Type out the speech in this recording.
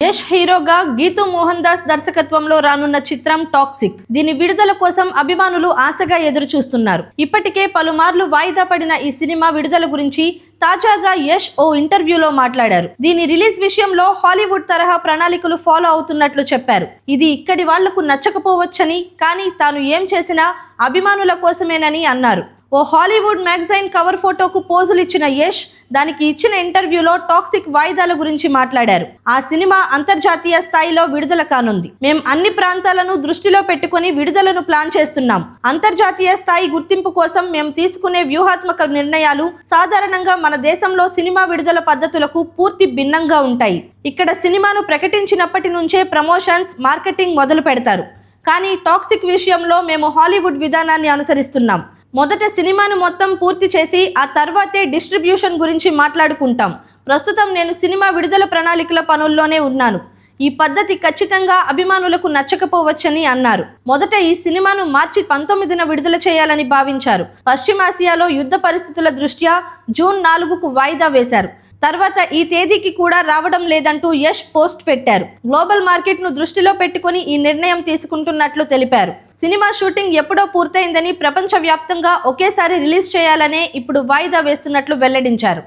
యష్ హీరోగా గీతూ మోహన్ దాస్ దర్శకత్వంలో రానున్న చిత్రం టాక్సిక్. దీని విడుదల కోసం అభిమానులు ఆశగా ఎదురు చూస్తున్నారు. ఇప్పటికే పలుమార్లు వాయిదా పడిన ఈ సినిమా విడుదల గురించి తాజాగా యష్ ఓ ఇంటర్వ్యూలో మాట్లాడారు. దీని రిలీజ్ విషయంలో హాలీవుడ్ తరహా ప్రణాళికలు ఫాలో అవుతున్నట్లు చెప్పారు. ఇది ఇక్కడి వాళ్లకు నచ్చకపోవచ్చని, కానీ తాను ఏం చేసినా అభిమానుల కోసమేనని అన్నారు. ఓ హాలీవుడ్ మ్యాగజైన్ కవర్ ఫోటోకు పోజులు ఇచ్చిన యష్ దానికి ఇచ్చిన ఇంటర్వ్యూలో టాక్సిక్ వాయిదాల గురించి మాట్లాడారు. ఆ సినిమా అంతర్జాతీయ స్థాయిలో విడుదల కానుంది. మేం అన్ని ప్రాంతాలను దృష్టిలో పెట్టుకుని విడుదలను ప్లాన్ చేస్తున్నాం. అంతర్జాతీయ స్థాయి గుర్తింపు కోసం మేము తీసుకునే వ్యూహాత్మక నిర్ణయాలు సాధారణంగా మన దేశంలో సినిమా విడుదల పద్ధతులకు పూర్తి భిన్నంగా ఉంటాయి. ఇక్కడ సినిమాను ప్రకటించినప్పటి నుంచే ప్రమోషన్స్, మార్కెటింగ్ మొదలు పెడతారు. కానీ టాక్సిక్ విషయంలో మేము హాలీవుడ్ విధానాన్ని అనుసరిస్తున్నాం. మొదట సినిమాను మొత్తం పూర్తి చేసి ఆ తర్వాతే డిస్ట్రిబ్యూషన్ గురించి మాట్లాడుకుంటాం. ప్రస్తుతం నేను సినిమా విడుదల ప్రణాళికల పనుల్లోనే ఉన్నాను. ఈ పద్ధతి ఖచ్చితంగా అభిమానులకు నచ్చకపోవచ్చని అన్నారు. మొదట ఈ సినిమాను మార్చి 19న విడుదల చేయాలని భావించారు. పశ్చిమాసియాలో యుద్ధ పరిస్థితుల దృష్ట్యా జూన్ 4కు వాయిదా వేశారు. తర్వాత ఈ తేదీకి కూడా రావడం లేదంటూ యష్ పోస్ట్ పెట్టారు. గ్లోబల్ మార్కెట్ను దృష్టిలో పెట్టుకుని ఈ నిర్ణయం తీసుకుంటున్నట్లు తెలిపారు. సినిమా షూటింగ్ ఎప్పుడో పూర్తయిందని, ప్రపంచవ్యాప్తంగా ఒకేసారి రిలీజ్ చేయాలనే ఇప్పుడు వాయిదా వేస్తున్నట్లు వెల్లడించారు.